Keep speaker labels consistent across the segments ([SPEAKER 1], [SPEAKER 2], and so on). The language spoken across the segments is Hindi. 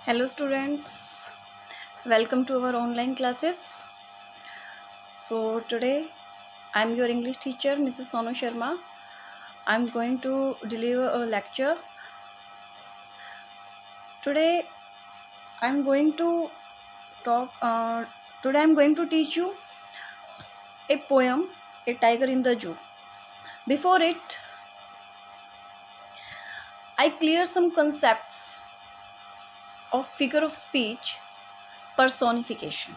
[SPEAKER 1] Hello students, welcome to our online classes. So today I am your English teacher Mrs. Sonu Sharma. I am going to deliver a lecture. Today I am going to teach you a poem, A Tiger in the Zoo. Before it, I clear some concepts of figure of speech personification.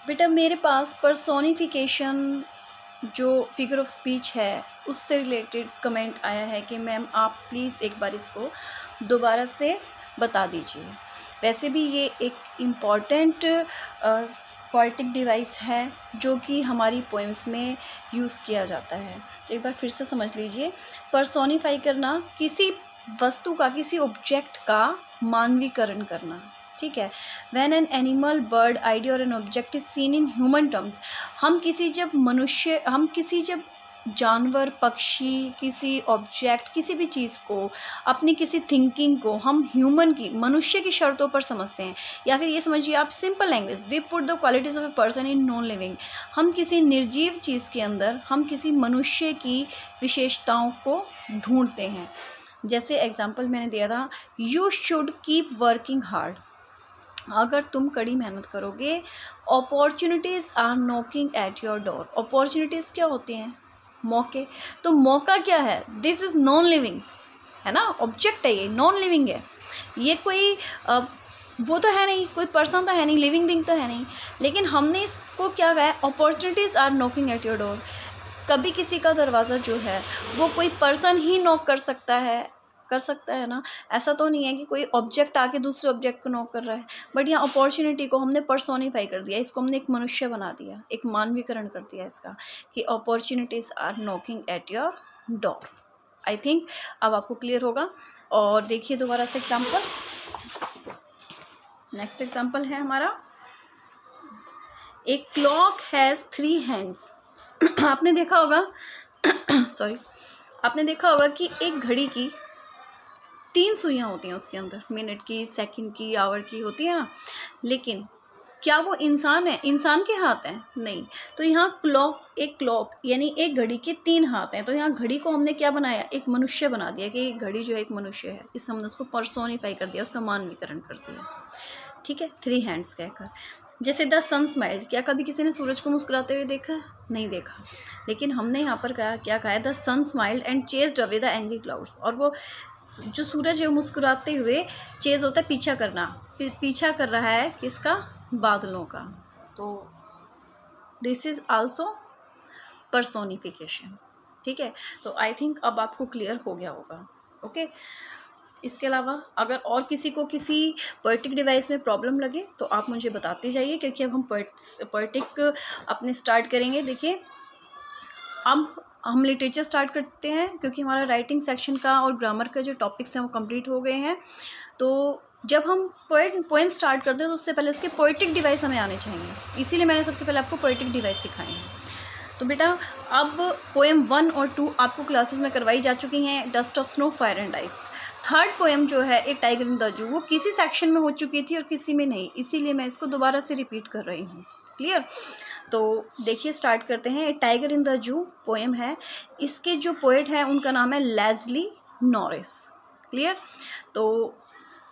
[SPEAKER 1] बेटा मेरे पास पर्सोनिफिकेशन जो फिगर ऑफ स्पीच है उससे रिलेटेड कमेंट आया है कि मैम आप प्लीज़ एक बार इसको दोबारा से बता दीजिए। वैसे भी ये एक इम्पॉर्टेंट पोएटिक डिवाइस है जो कि हमारी पोएम्स में यूज़ किया जाता है। तो एक बार फिर से समझ लीजिए, पर्सोनिफाई करना किसी वस्तु का, किसी ऑब्जेक्ट का मानवीकरण करना। ठीक है। When an animal, bird, idea और an object is seen in human terms, हम किसी जब जानवर, पक्षी, किसी ऑब्जेक्ट, किसी भी चीज़ को, अपनी किसी थिंकिंग को हम ह्यूमन की, मनुष्य की शर्तों पर समझते हैं। या फिर ये समझिए आप simple language, we put the qualities of a person in non living, हम किसी निर्जीव चीज़ के अंदर हम किसी मनुष्य की विशेषताओं को ढूंढते हैं। जैसे एग्जाम्पल मैंने दिया था, you should keep working hard, अगर तुम कड़ी मेहनत करोगे। Opportunities are knocking at your door, opportunities क्या होती हैं? मौके। तो मौका क्या है? दिस इज़ नॉन लिविंग, है ना, ऑब्जेक्ट है, ये नॉन लिविंग है। ये कोई वो तो है नहीं, कोई पर्सन तो है नहीं, लिविंग बीइंग तो है नहीं, लेकिन हमने इसको क्या कहा है? Opportunities are knocking at your door. कभी किसी का दरवाज़ा जो है वो कोई पर्सन ही नॉक कर सकता है ना। ऐसा तो नहीं है कि कोई ऑब्जेक्ट आके दूसरे ऑब्जेक्ट को नॉक कर रहा है। बट यहाँ अपॉर्चुनिटी को हमने पर्सोनिफाई कर दिया, इसको हमने एक मनुष्य बना दिया, एक मानवीकरण कर दिया इसका, कि opportunities are knocking at your door. I think अब आपको क्लियर होगा। और देखिए दोबारा से एग्जाम्पल, नेक्स्ट एग्जाम्पल है हमारा, ए क्लॉक हैज़ 3 हैंड्स। आपने देखा होगा आपने देखा होगा कि एक घड़ी की 3 सुइयाँ होती हैं उसके अंदर, मिनट की, सेकंड की, आवर की होती है ना। लेकिन क्या वो इंसान है? इंसान के हाथ हैं? नहीं। तो यहाँ क्लॉक यानी एक घड़ी के 3 हाथ हैं। तो यहाँ घड़ी को हमने क्या बनाया? एक मनुष्य बना दिया कि घड़ी जो है एक मनुष्य है। इस हमने उसको पर्सोनिफाई कर दिया, उसका मानवीकरण कर दिया। ठीक है, 3 हैंड्स कहकर। जैसे द सन स्माइल्ड, क्या कभी किसी ने सूरज को मुस्कुराते हुए देखा है? नहीं देखा। लेकिन हमने यहाँ पर क्या कहा है? The sun smiled and chased away the angry clouds. और वो जो सूरज है मुस्कुराते हुए, चेज होता है पीछा करना, पीछा कर रहा है किसका? बादलों का। तो दिस इज आल्सो पर्सोनिफिकेशन। ठीक है, तो आई थिंक अब आपको क्लियर हो गया होगा। ओके। इसके अलावा अगर और किसी को किसी पोएटिक डिवाइस में प्रॉब्लम लगे तो आप मुझे बताते जाइए, क्योंकि अब हम पोएटिक अपने स्टार्ट करेंगे। देखिए अब हम लिटरेचर स्टार्ट करते हैं, क्योंकि हमारा राइटिंग सेक्शन का और ग्रामर का जो टॉपिक्स हैं वो कंप्लीट हो गए हैं। तो जब हम पोएम स्टार्ट करते हैं तो उससे पहले उसके पोएटिक डिवाइस हमें आने चाहिए, इसीलिए मैंने सबसे पहले आपको पोएटिक डिवाइस सिखाए हैं। तो बेटा अब पोएम 1 और 2 आपको क्लासेस में करवाई जा चुकी हैं, dust of snow, fire and ice. Third poem जो है, ए टाइगर इन द जू, वो किसी सेक्शन में हो चुकी थी और किसी में नहीं, इसीलिए मैं इसको दोबारा से रिपीट कर रही हूँ। क्लियर? तो देखिए स्टार्ट करते हैं। A tiger in the zoo poem है, इसके जो पोएट हैं उनका नाम है लेस्ली नॉरिस। क्लियर? तो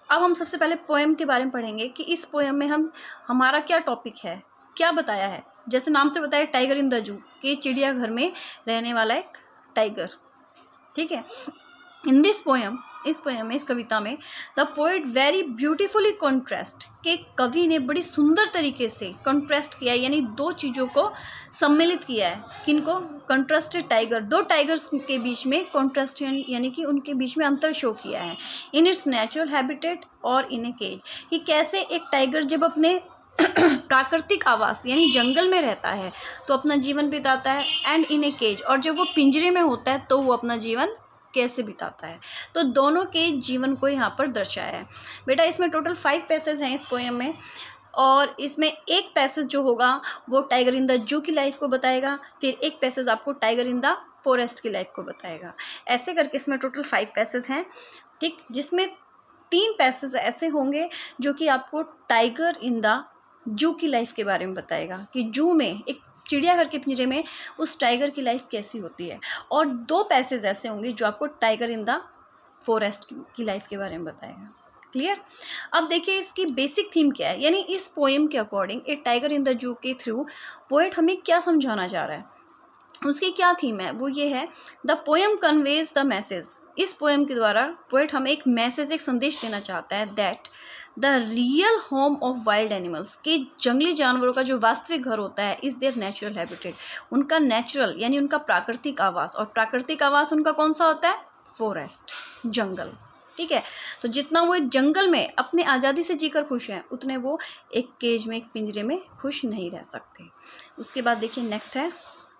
[SPEAKER 1] अब हम सबसे पहले पोएम के बारे में पढ़ेंगे कि इस पोएम में हमारा क्या टॉपिक है, क्या बताया है। जैसे नाम से बताया, टाइगर इन द जू, कि चिड़ियाघर में रहने वाला एक टाइगर। ठीक है। इन दिस पोएम, इस पोएम में, इस कविता में, the poet very beautifully contrast, के कवि ने बड़ी सुंदर तरीके से कॉन्ट्रास्ट किया है, यानी 2 चीज़ों को सम्मिलित किया है। किनको? कॉन्ट्रास्टेड टाइगर, 2 टाइगर्स के बीच में कॉन्ट्रास्ट, यानी कि उनके बीच में अंतर शो किया है। इन इट्स नेचुरल हैबिटेट और इन ए केज, कि कैसे एक टाइगर जब अपने प्राकृतिक आवास यानी जंगल में रहता है तो अपना जीवन बिताता है, एंड इन ए केज, और जब वो पिंजरे में होता है तो वो अपना जीवन कैसे बिताता है। तो दोनों के जीवन को यहाँ पर दर्शाया है। बेटा इसमें टोटल 5 पैसेज हैं इस पोएम में, और इसमें एक पैसेज जो होगा वो टाइगर इन द जू की लाइफ को बताएगा, फिर एक पैसेज आपको टाइगर इन द फॉरेस्ट की लाइफ को बताएगा। ऐसे करके इसमें टोटल 5 पैसेज हैं। ठीक, जिसमें 3 पैसेज ऐसे होंगे जो कि आपको टाइगर इन द जू की लाइफ के बारे में बताएगा कि जू में एक चिड़ियाघर के पिंजरे में उस टाइगर की लाइफ कैसी होती है, और 2 पैसेज ऐसे होंगे जो आपको टाइगर इन द फॉरेस्ट की लाइफ के बारे में बताएगा। क्लियर। अब देखिए इसकी बेसिक थीम क्या है, यानी इस पोएम के according A tiger in the जू के थ्रू पोएट हमें क्या समझाना चाह रहा है, उसकी क्या थीम है, वो ये है the poem conveys the message. इस पोएम के द्वारा पोएट हमें एक मैसेज, एक संदेश देना चाहता है that the real home of wild animals, के जंगली जानवरों का जो वास्तविक घर होता है इज़ देयर नेचुरल हैबिटेट, उनका नेचुरल यानी उनका प्राकृतिक आवास, और प्राकृतिक आवास उनका कौन सा होता है, फॉरेस्ट, जंगल। ठीक है, तो जितना वो एक जंगल में अपने आज़ादी से जीकर खुश हैं, उतने वो एक केज में, एक पिंजरे में खुश नहीं रह सकते। उसके बाद देखिए नेक्स्ट है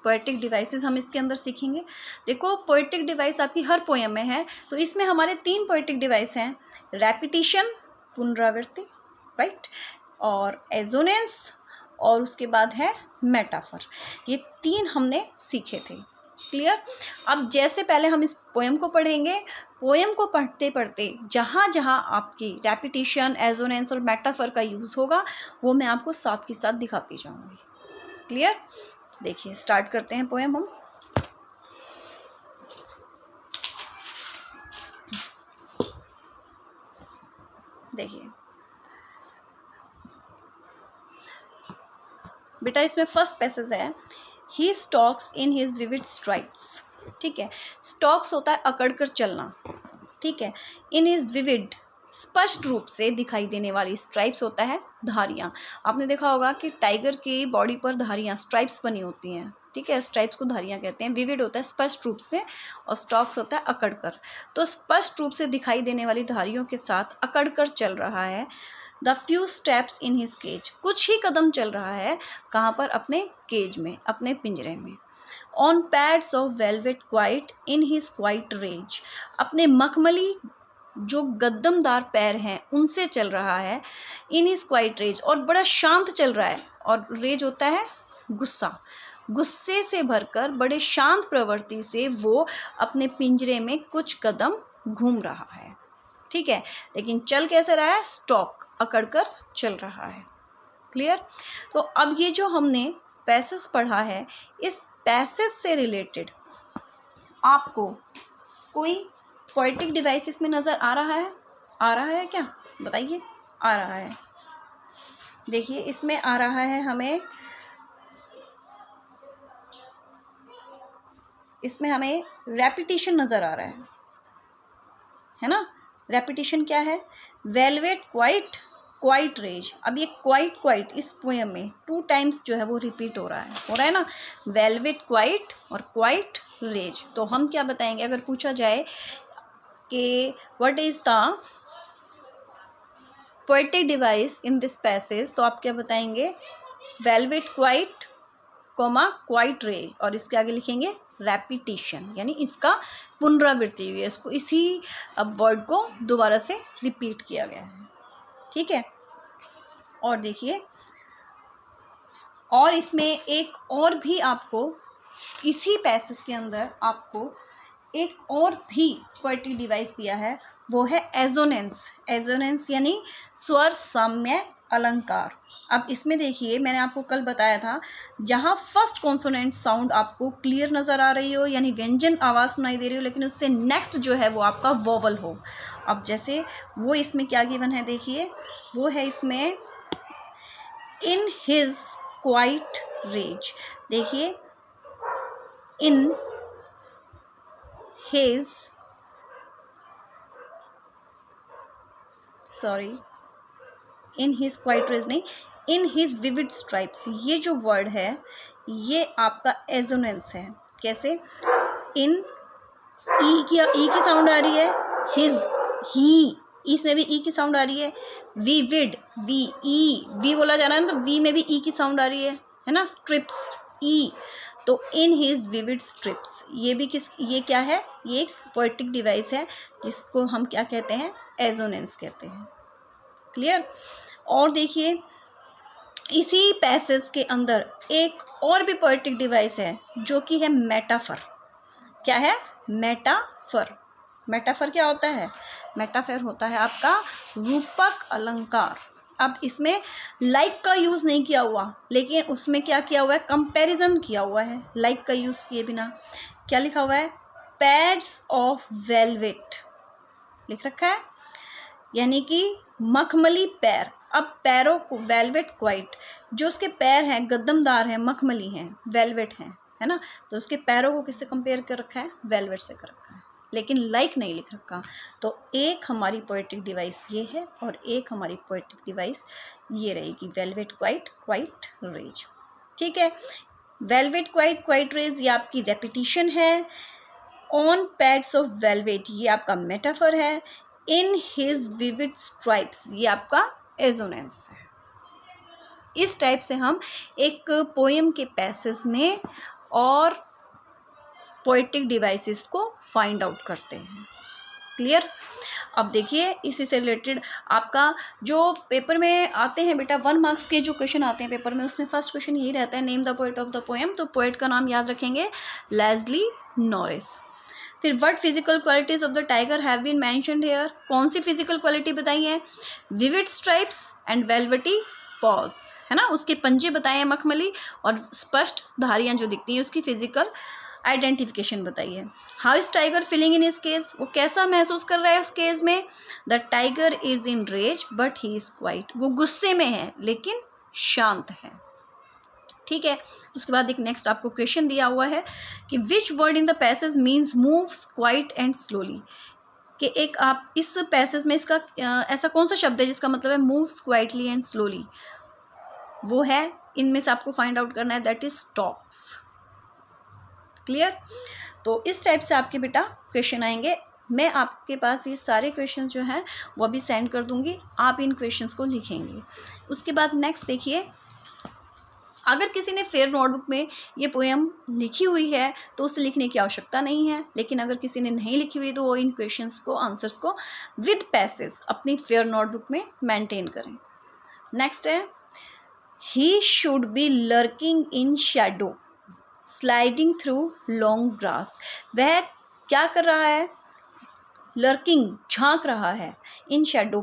[SPEAKER 1] पोएटिक डिवाइसेस, हम इसके अंदर सीखेंगे। देखो पोएटिक डिवाइस आपकी हर पोएम में है, तो इसमें हमारे 3 पोएटिक डिवाइस हैं, रेपिटिशन, पुनरावृत्ति, राइट, और एजोनेंस, और उसके बाद है मेटाफर। ये 3 हमने सीखे थे। क्लियर। अब जैसे पहले हम इस पोएम को पढ़ेंगे, पोएम को पढ़ते पढ़ते जहाँ जहाँ आपकी रेपिटिशन, एजोनेंस और मेटाफर का यूज़ होगा वो मैं आपको साथ के साथ दिखाती जाऊँगी। क्लियर। देखिए स्टार्ट करते हैं पोएम हम। देखिए बेटा, इसमें फर्स्ट पैसेज है, he stalks in his vivid stripes. ठीक है, स्टॉक्स होता है अकड़कर चलना। ठीक है, इन हिज विविड, स्पष्ट रूप से दिखाई देने वाली, स्ट्राइप्स होता है धारियाँ। आपने देखा होगा कि टाइगर की बॉडी पर धारियाँ, स्ट्राइप्स बनी होती हैं। ठीक है, स्ट्राइप्स को धारियाँ कहते हैं। विविड होता है स्पष्ट रूप से, और स्टॉक्स होता है अकड़कर। तो स्पष्ट रूप से दिखाई देने वाली धारियों के साथ अकड़कर चल रहा है। The few steps in his cage, कुछ ही कदम चल रहा है, कहाँ पर, अपने केज में, अपने पिंजरे में। On pads of velvet quiet in his quiet rage, अपने मखमली जो गद्दमदार पैर हैं उनसे चल रहा है। इन हिज क्वाइट रेज, और बड़ा शांत चल रहा है, और रेज होता है गुस्सा, गुस्से से भरकर बड़े शांत प्रवृत्ति से वो अपने पिंजरे में कुछ कदम घूम रहा है। ठीक है, लेकिन चल कैसे रहा है, स्टॉक, अकड़कर चल रहा है। क्लियर। तो अब ये जो हमने पैसेज पढ़ा है, इस पैसेज से रिलेटेड आपको कोई पोएटिक डिवाइस इसमें नज़र आ रहा है? आ रहा है क्या, बताइए। आ रहा है। देखिए इसमें आ रहा है हमें, इसमें हमें रेपिटिशन नज़र आ रहा है ना। रेपिटिशन क्या है, वेलवेट क्वाइट, क्वाइट रेज। अब ये क्वाइट क्वाइट इस पोएम में 2 टाइम्स जो है वो रिपीट हो रहा है ना, वेलवेट क्वाइट और क्वाइट रेज। तो हम क्या बताएंगे अगर पूछा जाए कि what is the poetic device in this passage, तो आप क्या बताएंगे, velvet quiet comma quiet rage, और इसके आगे लिखेंगे रेपिटिशन, यानी इसका पुनरावृत्ति हुई है, इसको इसी वर्ड को दोबारा से रिपीट किया गया है। ठीक है, और देखिए, और इसमें एक और भी आपको इसी पैसेज के अंदर आपको एक और भी पोएटिक डिवाइस दिया है, वो है एजोनेंस। एजोनेंस यानी स्वर साम्य अलंकार। अब इसमें देखिए, मैंने आपको कल बताया था, जहाँ फर्स्ट कॉन्सोनेंट साउंड आपको क्लियर नज़र आ रही हो, यानी व्यंजन आवाज़ सुनाई दे रही हो, लेकिन उससे नेक्स्ट जो है वो आपका वोवल हो। अब जैसे वो इसमें क्या गिवन है, देखिए वो है इसमें इन हिज क्वाइट रेज। देखिए in his, sorry, in his quiet rage नहीं, इन हिज विविड स्ट्राइप्स। ये जो वर्ड है ये आपका एजोनेंस है। कैसे, इन ई की साउंड आ रही है, हिज, ही, इसमें भी ई की साउंड आ रही है, विविड, वी, ई, वी बोला जा रहा है ना, तो वी में भी ई की साउंड आ रही है ना, स्ट्रिप्स, ई, तो इन हिज विविड स्ट्रिप्स। ये भी ये क्या है, ये एक पोएटिक डिवाइस है जिसको हम क्या कहते हैं, एजोनेंस कहते हैं। क्लियर। और देखिए इसी पैसेज के अंदर एक और भी पोएटिक डिवाइस है जो कि है मेटाफर। क्या है, मेटाफर। मेटाफर क्या होता है? मेटाफर होता है आपका रूपक अलंकार। अब इसमें लाइक का यूज़ नहीं किया हुआ, लेकिन उसमें क्या किया हुआ है? कंपैरिजन किया हुआ है लाइक का यूज़ किए बिना। क्या लिखा हुआ है? पैड्स ऑफ वेलवेट लिख रखा है, यानी कि मखमली पैर। अब पैरों को वेलवेट क्वाइट, जो उसके पैर हैं गद्दमदार हैं, मखमली हैं, वेलवेट हैं, है ना, तो उसके पैरों को किससे कंपेयर कर रखा है? वेलवेट से कर रखा है, लेकिन लाइक नहीं लिख रखा। तो एक हमारी पोएटिक डिवाइस ये है और एक हमारी पोएटिक डिवाइस ये रहेगी, वेलवेट क्वाइट, क्वाइट रेज। ठीक है, वेलवेट क्वाइट, क्वाइट रेज ये आपकी रेपिटिशन है। ऑन पैड्स ऑफ वेलवेट ये आपका मेटाफर है। इन हिज विविड स्ट्राइप्स ये आपका एजोनेंस है। इस टाइप से हम एक पोएम के पैसेज में और पोएटिक डिवाइसेस को फाइंड आउट करते हैं। क्लियर? अब देखिए इसी से रिलेटेड आपका जो पेपर में आते हैं बेटा 1 मार्क्स के जो क्वेश्चन आते हैं पेपर में, उसमें फर्स्ट क्वेश्चन यही रहता है, name the poet of the poem. तो पोएट का नाम याद रखेंगे लेस्ली नॉरिस। फिर what physical qualities of the tiger have been mentioned here, कौन सी फिजिकल क्वालिटी बताई है? Vivid stripes and velvety paws, है ना, उसके पंजे बताए हैं मखमली और स्पष्ट धारियां जो दिखती हैं उसकी फिजिकल आइडेंटिफिकेशन बताई है। How is tiger feeling in his cage, वो कैसा महसूस कर रहा है उस केस में? The tiger is in rage but he is quiet, वो गुस्से में है लेकिन शांत है। ठीक है, उसके बाद एक नेक्स्ट आपको क्वेश्चन दिया हुआ है कि which word in the passage means moves quiet and slowly, कि एक आप इस पैसेज में इसका ऐसा कौन सा शब्द है जिसका मतलब है मूव्स क्वाइटली एंड स्लोली? वो है, इनमें से आपको फाइंड आउट करना है, दैट इज टॉक्स। क्लियर? तो इस टाइप से आपके बेटा क्वेश्चन आएंगे। मैं आपके पास ये सारे क्वेश्चन जो हैं वो अभी सेंड कर दूंगी, आप इन क्वेश्चंस को लिखेंगे। उसके बाद नेक्स्ट देखिए, अगर किसी ने फेयर नोटबुक में ये पोएम लिखी हुई है तो उसे लिखने की आवश्यकता नहीं है, लेकिन अगर किसी ने नहीं लिखी हुई तो वो इन क्वेश्चंस को, आंसर्स को विद पैसेज अपनी फेयर नोटबुक में मेंटेन करें। नेक्स्ट है, ही should B lurking in Shadow sliding through long grass, वह क्या कर रहा है? लर्किंग, झांक रहा है, इन शैडो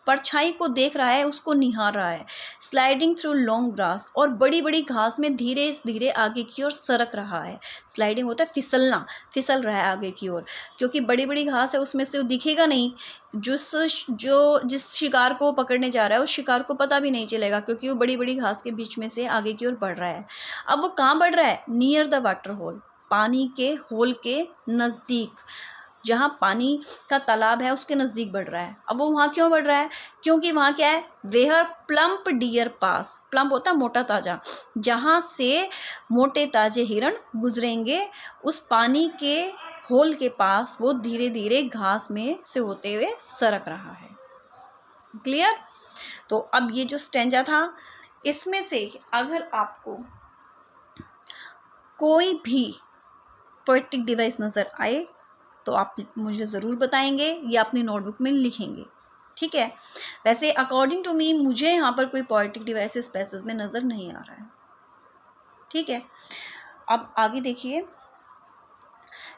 [SPEAKER 1] परछाई को देख रहा है, उसको निहार रहा है। स्लाइडिंग थ्रू लॉन्ग ग्रास, और बड़ी बड़ी घास में धीरे धीरे आगे की ओर सरक रहा है। स्लाइडिंग होता है फिसलना, फिसल रहा है आगे की ओर, क्योंकि बड़ी बड़ी घास है उसमें से वो दिखेगा नहीं, जिस शिकार को पकड़ने जा रहा है उस शिकार को पता भी नहीं चलेगा, क्योंकि वो बड़ी बड़ी घास के बीच में से आगे की ओर बढ़ रहा है। अब वो कहाँ बढ़ रहा है? नियर द वाटर होल, पानी के होल के नज़दीक, जहाँ पानी का तालाब है उसके नज़दीक बढ़ रहा है। अब वो वहाँ क्यों बढ़ रहा है? क्योंकि वहाँ क्या है? Where plump deer pass, plump होता है मोटा ताज़ा, जहाँ से मोटे ताजे हिरण गुजरेंगे उस पानी के होल के पास वो धीरे धीरे घास में से होते हुए सरक रहा है। क्लियर? तो अब ये जो स्टेंजा था, इसमें से अगर आपको कोई भी पोएटिक डिवाइस नज़र आए तो आप मुझे ज़रूर बताएंगे या अपनी नोटबुक में लिखेंगे। ठीक है, वैसे अकॉर्डिंग टू मी मुझे यहाँ पर कोई पोएटिक डिवाइस इस पैसेज में नज़र नहीं आ रहा है। ठीक है, अब आगे देखिए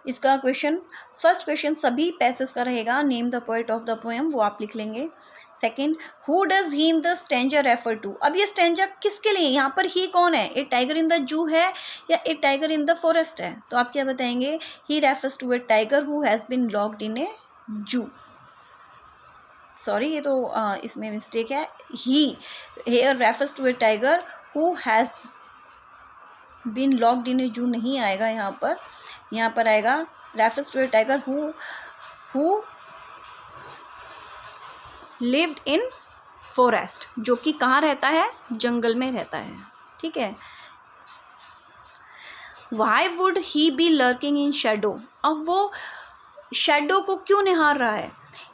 [SPEAKER 1] इसका क्वेश्चन, फर्स्ट क्वेश्चन सभी पैसेज का रहेगा, name the poet of the poem, वो आप लिख लेंगे। Second, who does he in the stanza refer to, अब ये स्टेंजा किसके लिए? यहाँ पर ही कौन है? ए टाइगर इन द जू है या a tiger in the forest है? तो आप क्या बताएंगे? He refers to a tiger who has been locked in a zoo. Sorry, ये तो इसमें मिस्टेक है, he here refers to a tiger who has been locked in a zoo नहीं आएगा यहाँ पर आएगा refers to a tiger who lived in forest, जो कि कहाँ रहता है? जंगल में रहता है। ठीक है, why would he be lurking in shadow, अब वो शेडो को क्यों निहार रहा है?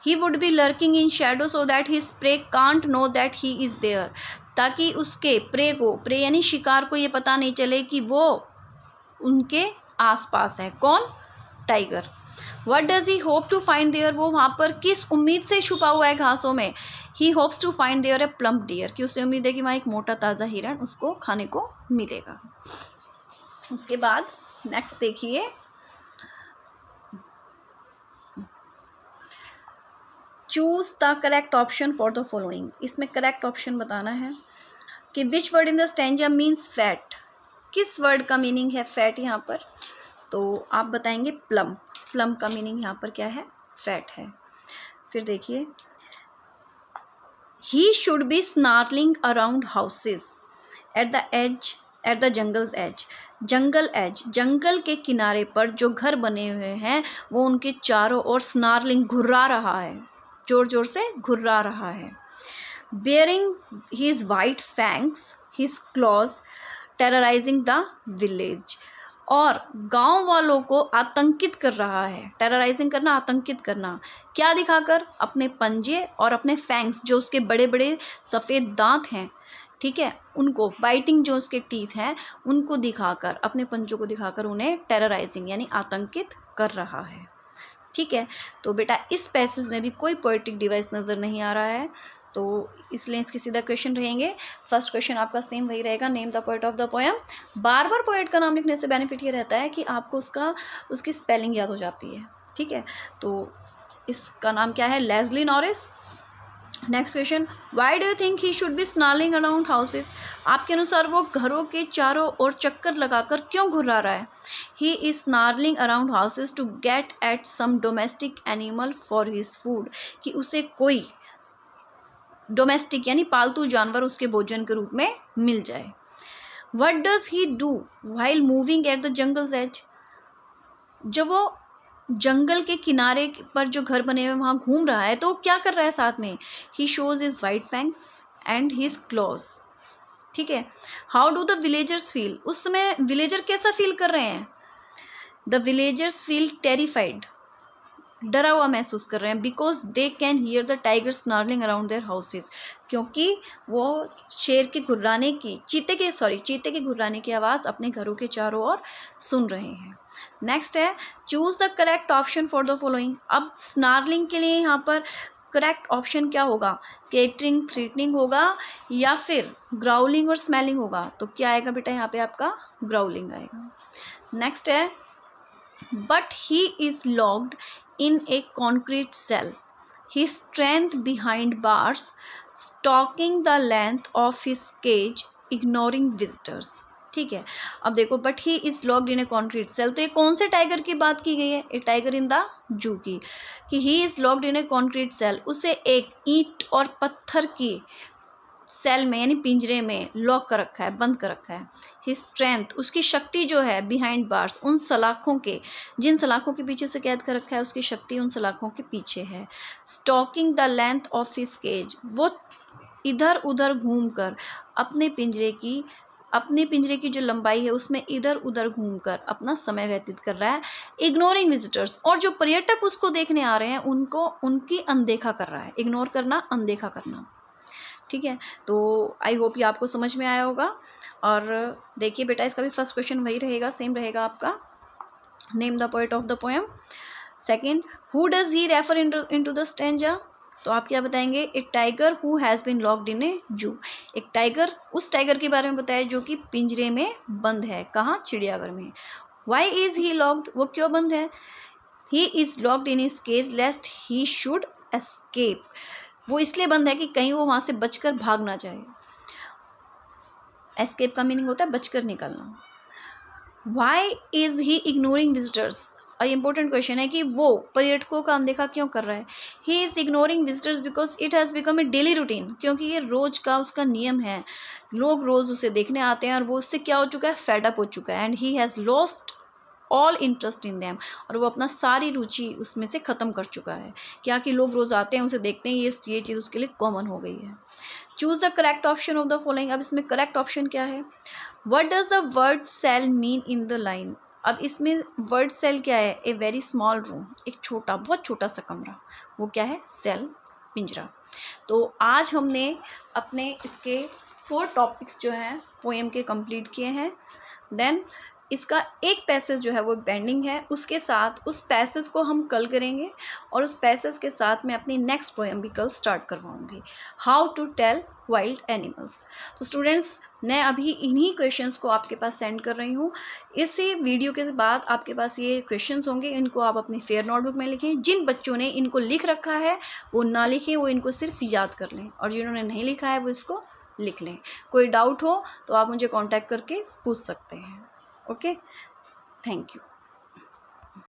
[SPEAKER 1] He would be lurking in shadow so that his prey can't know that he is there, ताकि उसके प्रे यानी शिकार को ये पता नहीं चले कि वो उनके आसपास है। कौन? Tiger. What does he hope to find there, वो वहाँ पर किस उम्मीद से छुपा हुआ है घासों में? He hopes to find there a plump deer, कि उसे उम्मीद है कि वहाँ एक मोटा ताज़ा हिरण उसको खाने को मिलेगा। उसके बाद नेक्स्ट देखिए, choose the correct option for the following. इसमें करेक्ट ऑप्शन बताना है कि which word in the stanza means fat. किस वर्ड का मीनिंग है फैट यहाँ पर? तो आप बताएंगे प्लम। प्लम का मीनिंग यहाँ पर क्या है? फैट है। फिर देखिए, he should be snarling around houses at the edge, at the jungle's edge. Jungle edge, जंगल के किनारे पर जो घर बने हुए हैं वो उनके चारों ओर स्नार्लिंग, घुर्रा रहा है, जोर जोर से घुर्रा रहा है। Bearing his white fangs, his clause terrorising the village. और गांव वालों को आतंकित कर रहा है। टेरराइजिंग करना, आतंकित करना, क्या दिखाकर? अपने पंजे और अपने फैंग्स, जो उसके बड़े बड़े सफ़ेद दांत हैं, ठीक है, उनको, बाइटिंग जो उसके टीथ हैं उनको दिखाकर, अपने पंजों को दिखाकर उन्हें टेरराइजिंग यानी आतंकित कर रहा है। ठीक है, तो बेटा इस पैसेज में भी कोई पोएटिक डिवाइस नज़र नहीं आ रहा है, तो इसलिए इसके सीधा क्वेश्चन रहेंगे। फर्स्ट क्वेश्चन आपका सेम वही रहेगा, name the poet of the poem. Bar bar poet का नाम लिखने से बेनिफिट ये रहता है कि आपको उसकी स्पेलिंग याद हो जाती है। ठीक है, तो इसका नाम क्या है? Leslie Norris. Next question, why do you think he should be snarling around houses. आपके अनुसार वो घरों के चारों ओर चक्कर लगाकर क्यों घुर्रा रहा है? He is snarling around houses to get at some domestic animal for his food, कि उसे कोई डोमेस्टिक यानी पालतू जानवर उसके भोजन के रूप में मिल जाए। What does he do while moving at the jungle's edge. जब वो जंगल के किनारे पर जो घर बने हुए वहाँ घूम रहा है तो क्या कर रहा है साथ में? He shows his white fangs and his claws. ठीक है, how do the villagers feel. उस समय विलेजर कैसा फील कर रहे हैं? द विलेजर्स फील टेरिफाइड, डरा हुआ महसूस कर रहे हैं, because they can hear the tiger snarling around their houses, क्योंकि वो शेर के घुर्राने की, चीते के घुर्राने की आवाज़ अपने घरों के चारों ओर सुन रहे हैं। नेक्स्ट है, choose the correct option for the following. अब स्नार्लिंग के लिए यहाँ पर करेक्ट ऑप्शन क्या होगा? केटरिंग, थ्रेटनिंग होगा या फिर ग्राउलिंग और स्मेलिंग होगा? तो क्या आएगा बेटा यहाँ पे? आपका ग्राउलिंग आएगा। नेक्स्ट है, but he is locked in a concrete cell, his strength behind bars, stalking the length of his cage, ignoring visitors। ठीक है, अब देखो, but he is locked in a concrete cell, तो ये कौन से टाइगर की बात की गई है? ए टाइगर इन द जू की, कि he is locked in a concrete cell, उसे एक ईंट और पत्थर की सेल में यानी पिंजरे में लॉक कर रखा है, बंद कर रखा है। हिज स्ट्रेंथ, उसकी शक्ति जो है, बिहाइंड बार्स, उन सलाखों के, जिन सलाखों के पीछे उसे कैद कर रखा है उसकी शक्ति उन सलाखों के पीछे है। Stalking the length of his cage, वो इधर उधर घूमकर अपने पिंजरे की जो लंबाई है उसमें इधर उधर घूमकर अपना समय व्यतीत कर रहा है। इग्नोरिंग विजिटर्स, और जो पर्यटक उसको देखने आ रहे हैं उनको, उनकी अनदेखा कर रहा है। इग्नोर करना, अनदेखा करना। ठीक है, तो आई होप ये आपको समझ में आया होगा। और देखिए बेटा, इसका भी फर्स्ट क्वेश्चन वही रहेगा, सेम रहेगा आपका, name the poet of the poem. Second, who does he refer into the stanza. तो आप क्या बताएंगे? A tiger who has been locked in a zoo. एक टाइगर, उस टाइगर के बारे में बताया जो कि पिंजरे में बंद है। कहाँ? चिड़ियाघर में। वाई इज़ ही लॉक्ड, वो क्यों बंद है? He is locked in his cage lest he should escape, वो इसलिए बंद है कि कहीं वो वहाँ से बचकर भाग ना जाए। एस्केप का मीनिंग होता है बचकर निकलना। Why is he ignoring visitors, important question है कि वो पर्यटकों का अनदेखा क्यों कर रहा है। He is ignoring visitors because it has become a daily routine, क्योंकि ये रोज़ का उसका नियम है, लोग रोज़ उसे देखने आते हैं और वो उससे क्या हो चुका है? फेड अप हो चुका है। And he has lost all interest in them, और वो अपना सारी रुचि उसमें से ख़त्म कर चुका है। क्या कि लोग रोज़ आते हैं, उसे देखते हैं, ये चीज़ उसके लिए कॉमन हो गई है। Choose the correct option of the following. अब इसमें करेक्ट ऑप्शन क्या है? What does the word cell mean in the line. अब इसमें वर्ड सेल क्या है? ए वेरी स्मॉल रूम, एक छोटा, बहुत छोटा सा कमरा, वो क्या है? सेल, पिंजरा। तो आज हमने अपने इसके 4 टॉपिक्स जो हैं पोएम के कंप्लीट किए हैं। देन इसका एक पैसेज जो है वो पेंडिंग है, उसके साथ उस पैसेज को हम कल करेंगे और उस पैसेज के साथ मैं अपनी नेक्स्ट पोएम भी कल स्टार्ट करवाऊँगी, how to tell wild animals. तो स्टूडेंट्स, मैं अभी इन्हीं क्वेश्चंस को आपके पास सेंड कर रही हूँ। इसी वीडियो के बाद आपके पास ये क्वेश्चंस होंगे, इनको आप अपनी फेयर नोटबुक में लिखें। जिन बच्चों ने इनको लिख रखा है वो ना लिखें, वो इनको सिर्फ याद कर लें, और जिन्होंने नहीं लिखा है वो इसको लिख लें। कोई डाउट हो तो आप मुझे कांटेक्ट करके पूछ सकते हैं। Okay, thank you.